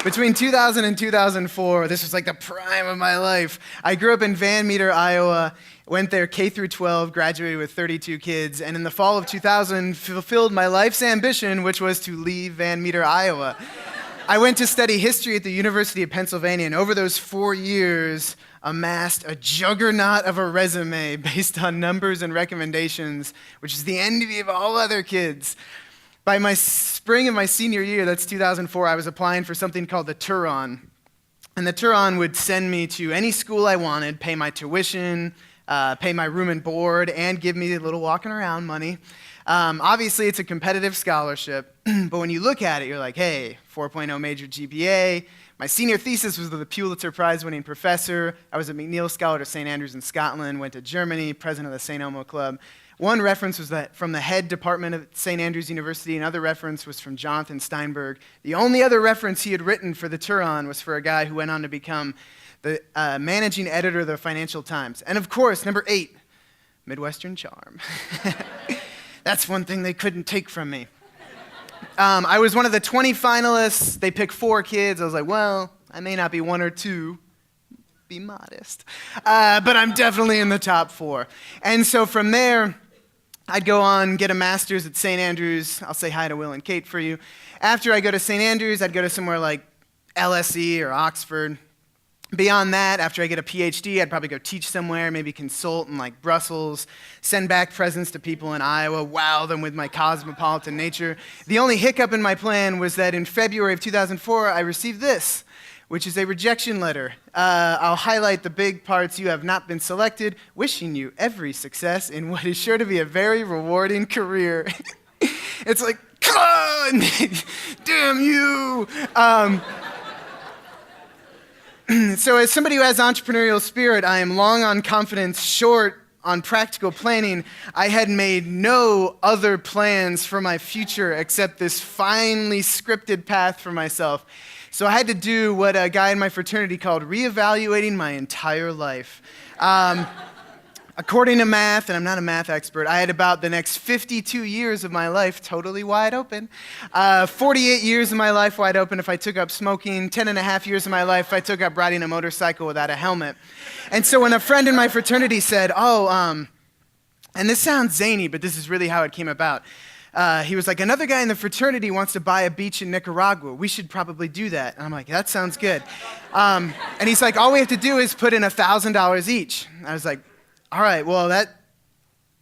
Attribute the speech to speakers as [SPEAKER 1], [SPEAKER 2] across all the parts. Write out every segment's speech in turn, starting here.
[SPEAKER 1] Between 2000 and 2004, this was like the prime of my life. I grew up in Van Meter, Iowa, went there K through 12, graduated with 32 kids, and in the fall of 2000, fulfilled my life's ambition, which was to leave Van Meter, Iowa. I went to study history at the University of Pennsylvania, and over those 4 years, amassed a juggernaut of a resume based on numbers and recommendations, which is the envy of all other kids. By my spring of my senior year, that's 2004, I was applying for something called the Turon. And the Turon would send me to any school I wanted, pay my tuition, pay my room and board, and give me a little walking around money. Obviously, it's a competitive scholarship, but when you look at it, you're like, hey, 4.0 major GPA. My senior thesis was with a Pulitzer Prize-winning professor. I was a McNeill Scholar to St. Andrews in Scotland, went to Germany, president of the St. Elmo Club. One reference was that from the head department of St. Andrews University. Another reference was from Jonathan Steinberg. The only other reference he had written for the Turon was for a guy who went on to become the managing editor of the Financial Times. And of course, number 8, Midwestern charm. That's one thing they couldn't take from me. I was one of the 20 finalists. They picked 4 kids. I was like, well, I may not be 1 or 2. Be modest. But I'm definitely in the top 4. And so from there, I'd go on, get a master's at St. Andrews. I'll say hi to Will and Kate for you. After I go to St. Andrews, I'd go to somewhere like LSE or Oxford. Beyond that, after I get a PhD, I'd probably go teach somewhere, maybe consult in like Brussels, send back presents to people in Iowa, wow them with my cosmopolitan nature. The only hiccup in my plan was that in February of 2004, I received this, which is a rejection letter. I'll highlight the big parts. You have not been selected, wishing you every success in what is sure to be a very rewarding career. It's like, come on, damn you. So as somebody who has entrepreneurial spirit, I am long on confidence, short on practical planning. I had made no other plans for my future except this finely scripted path for myself. So I had to do what a guy in my fraternity called reevaluating my entire life. According to math, and I'm not a math expert, I had about the next 52 years of my life totally wide open. 48 years of my life wide open if I took up smoking, 10 and a half years of my life if I took up riding a motorcycle without a helmet. And so when a friend in my fraternity said, and this sounds zany, but this is really how it came about. He was like, another guy in the fraternity wants to buy a beach in Nicaragua. We should probably do that. And I'm like, that sounds good. And he's like, all we have to do is put in $1,000 each. I was like, all right, well, not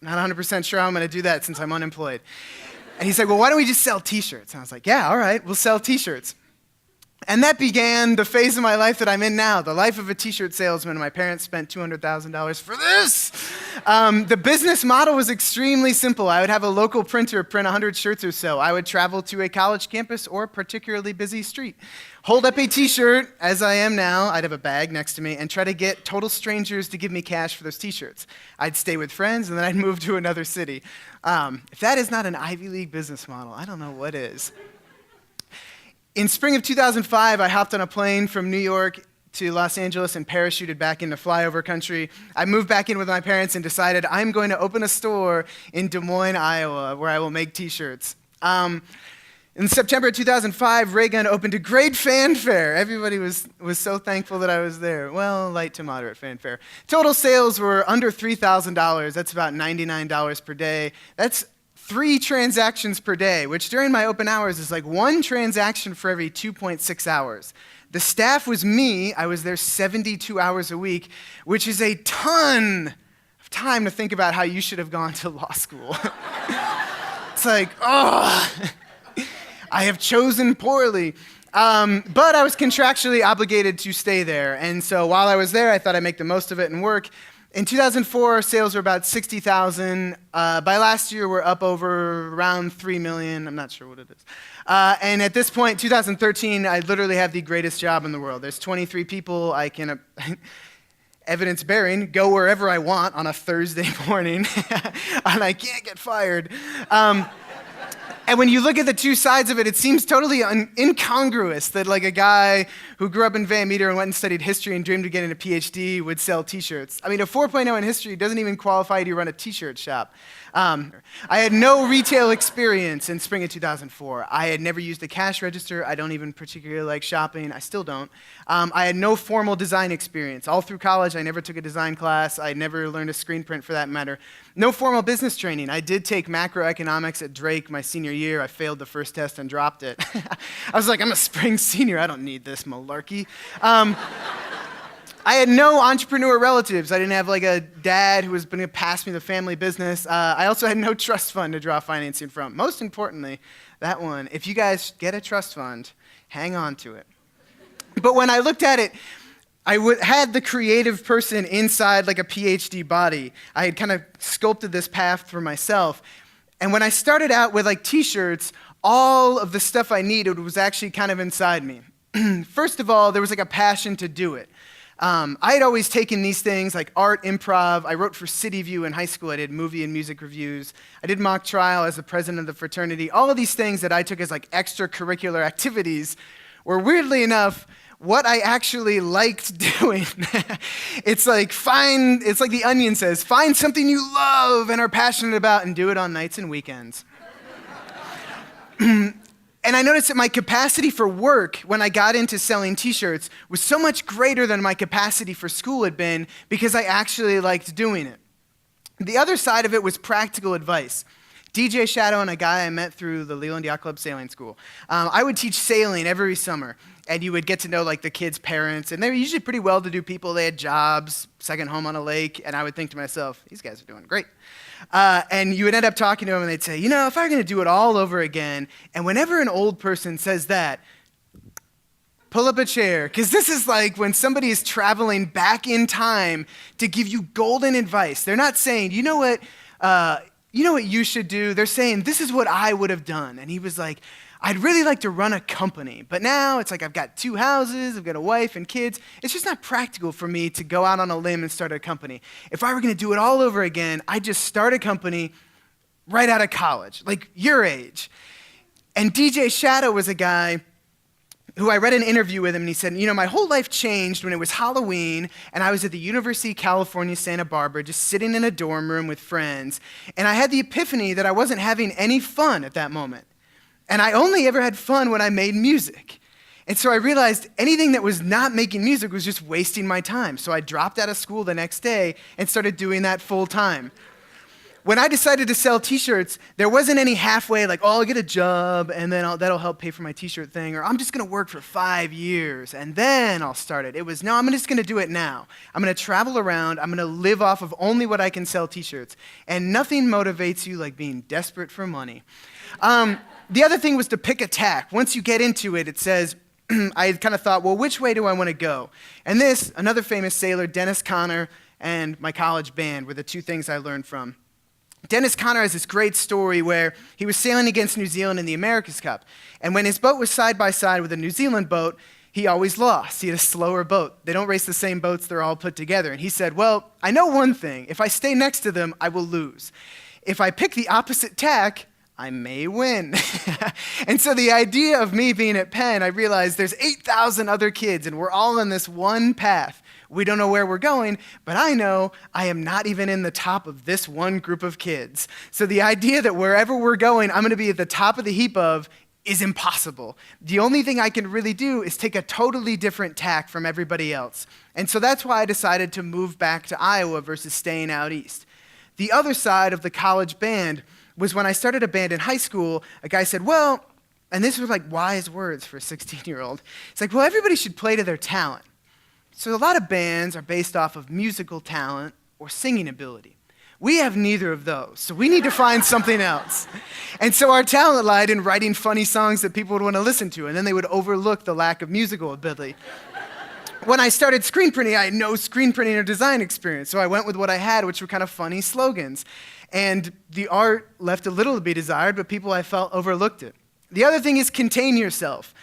[SPEAKER 1] 100% sure how I'm going to do that since I'm unemployed. And he said, well, why don't we just sell T-shirts? And I was like, yeah, all right, we'll sell T-shirts. And that began the phase of my life that I'm in now, the life of a T-shirt salesman. My parents spent $200,000 for this. The business model was extremely simple. I would have a local printer print 100 shirts or so. I would travel to a college campus or a particularly busy street, hold up a T-shirt, as I am now. I'd have a bag next to me, and try to get total strangers to give me cash for those T-shirts. I'd stay with friends, and then I'd move to another city. If that is not an Ivy League business model, I don't know what is. In spring of 2005, I hopped on a plane from New York to Los Angeles and parachuted back into flyover country. I moved back in with my parents and decided I'm going to open a store in Des Moines, Iowa, where I will make T-shirts. In September 2005, Raygun opened to great fanfare. Everybody was so thankful that I was there. Well, light to moderate fanfare. Total sales were under $3,000. That's about $99 per day. That's 3 transactions per day, which during my open hours is like 1 transaction for every 2.6 hours. The staff was me. I was there 72 hours a week, which is a ton of time to think about how you should have gone to law school. It's like, I have chosen poorly. But I was contractually obligated to stay there. And so while I was there, I thought I'd make the most of it and work. In 2004, sales were about 60,000. By last year, we're up over around 3 million. I'm not sure what it is. And at this point, 2013, I literally have the greatest job in the world. There's 23 people. I can, evidence bearing, go wherever I want on a Thursday morning, and I can't get fired. And when you look at the two sides of it, it seems totally incongruous that like a guy who grew up in Van Meter and went and studied history and dreamed of getting a PhD would sell t-shirts. I mean, a 4.0 in history doesn't even qualify you to run a t-shirt shop. I had no retail experience in spring of 2004. I had never used a cash register. I don't even particularly like shopping. I still don't. I had no formal design experience. All through college, I never took a design class. I never learned a screen print for that matter. No formal business training. I did take macroeconomics at Drake my senior year. I failed the first test and dropped it. I was like, I'm a spring senior. I don't need this malarkey. I had no entrepreneur relatives. I didn't have like a dad who was going to pass me the family business. I also had no trust fund to draw financing from. Most importantly, that one, if you guys get a trust fund, hang on to it. But when I looked at it, I had the creative person inside like a PhD body. I had kind of sculpted this path for myself. And when I started out with like t-shirts, all of the stuff I needed was actually kind of inside me. First of all, there was like a passion to do it. I had always taken these things like art, improv. I wrote for City View in high school. I did movie and music reviews. I did mock trial as the president of the fraternity. All of these things that I took as like extracurricular activities were weirdly enough what I actually liked doing. It's like the Onion says, find something you love and are passionate about and do it on nights and weekends. And I noticed that my capacity for work when I got into selling t-shirts was so much greater than my capacity for school had been because I actually liked doing it. The other side of it was practical advice. DJ Shadow and a guy I met through the Leland Yacht Club Sailing School. I would teach sailing every summer, and you would get to know like the kids' parents, and they were usually pretty well-to-do people. They had jobs, second home on a lake, and I would think to myself, these guys are doing great. And you would end up talking to them, and they'd say, you know, if I were going to do it all over again, and whenever an old person says that, pull up a chair, because this is like when somebody is traveling back in time to give you golden advice. They're not saying, you know what you should do? They're saying, this is what I would have done. And he was like, I'd really like to run a company, but now it's like I've got 2 houses, I've got a wife and kids. It's just not practical for me to go out on a limb and start a company. If I were going to do it all over again, I'd just start a company right out of college, like your age. And DJ Shadow was a guy who I read an interview with him, and he said, you know, my whole life changed when it was Halloween, and I was at the University of California, Santa Barbara, just sitting in a dorm room with friends, and I had the epiphany that I wasn't having any fun at that moment. And I only ever had fun when I made music. And so I realized anything that was not making music was just wasting my time. So I dropped out of school the next day and started doing that full time. When I decided to sell t-shirts, there wasn't any halfway like, oh, I'll get a job and then that'll help pay for my t-shirt thing, or I'm just going to work for 5 years and then I'll start it. It was, no, I'm just going to do it now. I'm going to travel around. I'm going to live off of only what I can sell t-shirts. And nothing motivates you like being desperate for money. The other thing was to pick a tack. Once you get into it, it says, I kind of thought, well, which way do I want to go? And this, another famous sailor, Dennis Conner, and my college band were the 2 things I learned from. Dennis Conner has this great story where he was sailing against New Zealand in the America's Cup. And when his boat was side by side with a New Zealand boat, he always lost. He had a slower boat. They don't race the same boats, they're all put together. And he said, well, I know one thing. If I stay next to them, I will lose. If I pick the opposite tack, I may win. And so the idea of me being at Penn, I realized there's 8,000 other kids and we're all on this one path. We don't know where we're going, but I know I am not even in the top of this one group of kids. So the idea that wherever we're going, I'm going to be at the top of the heap of is impossible. The only thing I can really do is take a totally different tack from everybody else. And so that's why I decided to move back to Iowa versus staying out east. The other side of the college band was when I started a band in high school, a guy said, well, and this was like wise words for a 16-year-old. It's like, well, everybody should play to their talent. So a lot of bands are based off of musical talent or singing ability. We have neither of those, so we need to find something else. And so our talent lied in writing funny songs that people would want to listen to, and then they would overlook the lack of musical ability. When I started screen printing, I had no screen printing or design experience, so I went with what I had, which were kind of funny slogans. And the art left a little to be desired, but people I felt overlooked it. The other thing is contain yourself.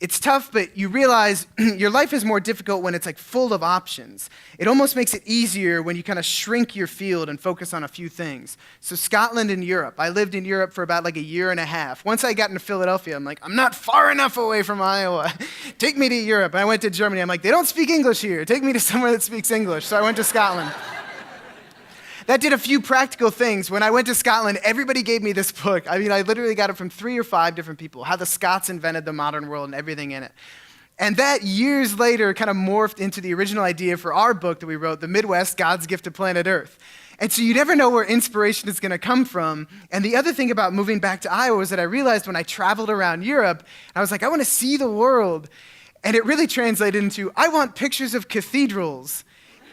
[SPEAKER 1] It's tough, but you realize your life is more difficult when it's like full of options. It almost makes it easier when you kind of shrink your field and focus on a few things. So Scotland and Europe. I lived in Europe for about like a year and a half. Once I got into Philadelphia, I'm like, I'm not far enough away from Iowa. Take me to Europe. And I went to Germany. I'm like, they don't speak English here. Take me to somewhere that speaks English. So I went to Scotland. That did a few practical things. When I went to Scotland, everybody gave me this book. I mean, I literally got it from 3 or 5 different people, how the Scots invented the modern world and everything in it. And that years later kind of morphed into the original idea for our book that we wrote, The Midwest, God's Gift to Planet Earth. And so you never know where inspiration is going to come from. And the other thing about moving back to Iowa was that I realized when I traveled around Europe, I was like, I want to see the world. And it really translated into, I want pictures of cathedrals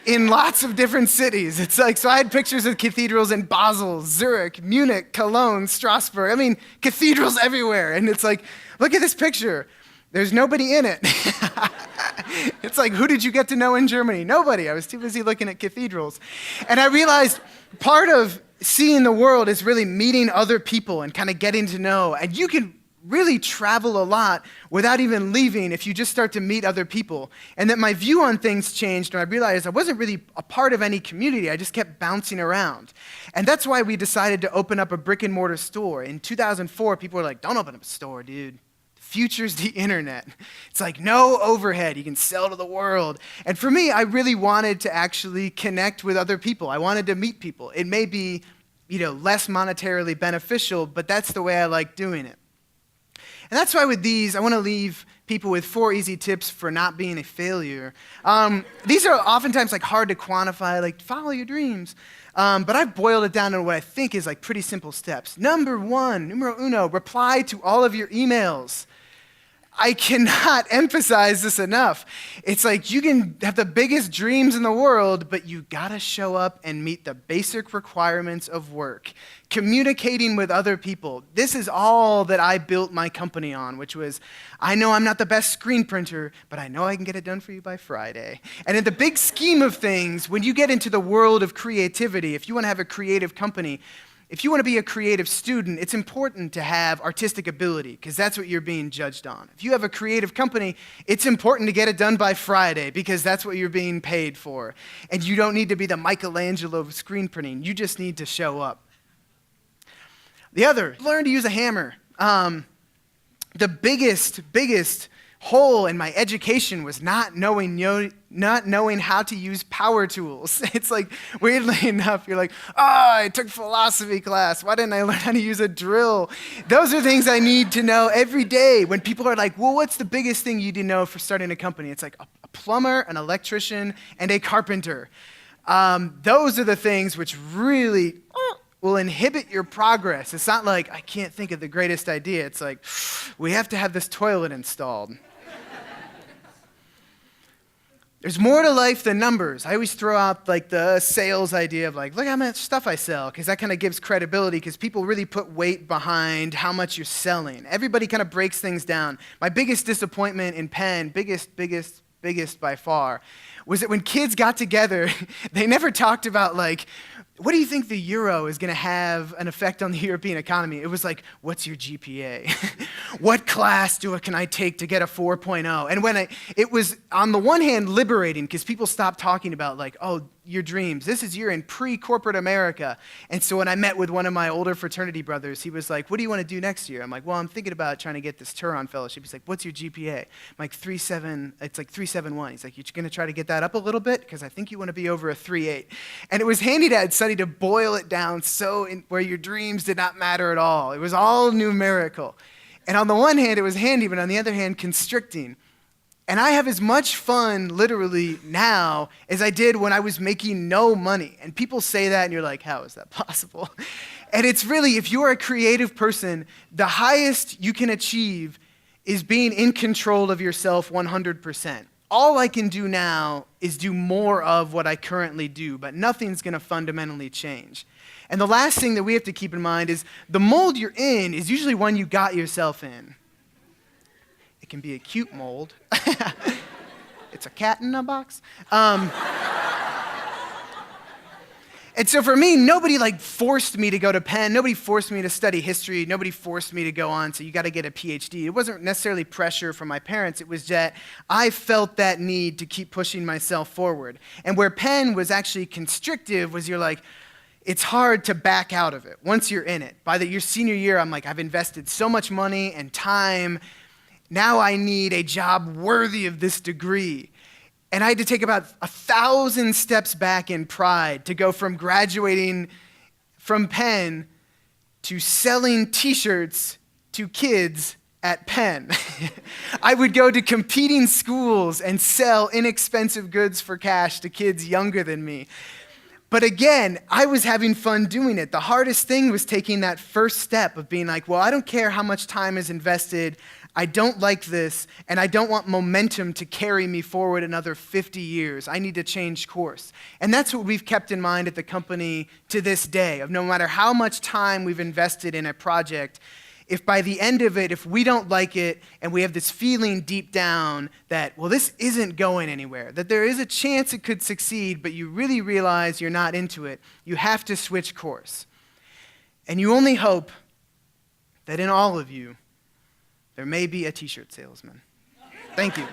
[SPEAKER 1] in lots of different cities. It's like, so I had pictures of cathedrals in Basel, Zurich, Munich, Cologne, Strasbourg. I mean, cathedrals everywhere. And it's like, look at this picture. There's nobody in it. It's like, who did you get to know in Germany? Nobody. I was too busy looking at cathedrals. And I realized part of seeing the world is really meeting other people and kind of getting to know. And you can really travel a lot without even leaving if you just start to meet other people. And that my view on things changed, and I realized I wasn't really a part of any community. I just kept bouncing around. And that's why we decided to open up a brick-and-mortar store. In 2004, people were like, don't open up a store, dude. The future's the internet. It's like no overhead. You can sell to the world. And for me, I really wanted to actually connect with other people. I wanted to meet people. It may be, less monetarily beneficial, but that's the way I like doing it. And that's why with these, I want to leave people with 4 easy tips for not being a failure. These are oftentimes like hard to quantify, like follow your dreams. But I've boiled it down to what I think is like pretty simple steps. Number 1, numero uno, reply to all of your emails. I cannot emphasize this enough. It's like you can have the biggest dreams in the world, but you gotta show up and meet the basic requirements of work. Communicating with other people. This is all that I built my company on, which was, I know I'm not the best screen printer, but I know I can get it done for you by Friday. And in the big scheme of things, when you get into the world of creativity, if you wanna have a creative company, if you want to be a creative student, it's important to have artistic ability because that's what you're being judged on. If you have a creative company, it's important to get it done by Friday because that's what you're being paid for. And you don't need to be the Michelangelo of screen printing. You just need to show up. The other, learn to use a hammer. The biggest hole in my education was not knowing how to use power tools. It's like, weirdly enough, you're like, I took philosophy class. Why didn't I learn how to use a drill? Those are things I need to know every day. When people are like, well, what's the biggest thing you need to know for starting a company? It's like a plumber, an electrician, and a carpenter. Those are the things which really will inhibit your progress. It's not like, I can't think of the greatest idea. It's like, we have to have this toilet installed. There's more to life than numbers. I always throw out like the sales idea of like, look how much stuff I sell, because that kind of gives credibility because people really put weight behind how much you're selling. Everybody kind of breaks things down. My biggest disappointment in Penn, biggest by far, was that when kids got together, they never talked about like, what do you think the euro is going to have an effect on the European economy? It was like, what's your GPA? What class can I take to get a 4.0? And it was on the one hand liberating because people stopped talking about like, oh, your dreams. You're in pre-corporate America. And so when I met with one of my older fraternity brothers, he was like, what do you want to do next year? I'm like, well, I'm thinking about trying to get this Turon fellowship. He's like, what's your GPA? I'm like, 3.7, it's like 3.71. He's like, you're going to try to get that up a little bit? Because I think you want to be over a 3.8. And it was handy to study to boil it down where your dreams did not matter at all. It was all numerical. And on the one hand, it was handy, but on the other hand, constricting. And I have as much fun, literally, now as I did when I was making no money. And people say that, and you're like, how is that possible? And it's really, if you're a creative person, the highest you can achieve is being in control of yourself 100%. All I can do now is do more of what I currently do, but nothing's going to fundamentally change. And the last thing that we have to keep in mind is the mold you're in is usually one you got yourself in. It can be a cute mold. It's a cat in a box. And And so for me, nobody forced me to go to Penn. Nobody forced me to study history. Nobody forced me to go on, so you got to get a PhD. It wasn't necessarily pressure from my parents. It was that I felt that need to keep pushing myself forward. And where Penn was actually constrictive was it's hard to back out of it once you're in it. By your senior year, I'm I've invested so much money and time. Now I need a job worthy of this degree. And I had to take about 1,000 steps back in pride to go from graduating from Penn to selling t-shirts to kids at Penn. I would go to competing schools and sell inexpensive goods for cash to kids younger than me. But again, I was having fun doing it. The hardest thing was taking that first step of being well, I don't care how much time is invested. I don't like this, and I don't want momentum to carry me forward another 50 years. I need to change course. And that's what we've kept in mind at the company to this day, of no matter how much time we've invested in a project, if by the end of it, if we don't like it, and we have this feeling deep down that, well, this isn't going anywhere, that there is a chance it could succeed, but you really realize you're not into it, you have to switch course. And you only hope that in all of you, there may be a t-shirt salesman. Thank you.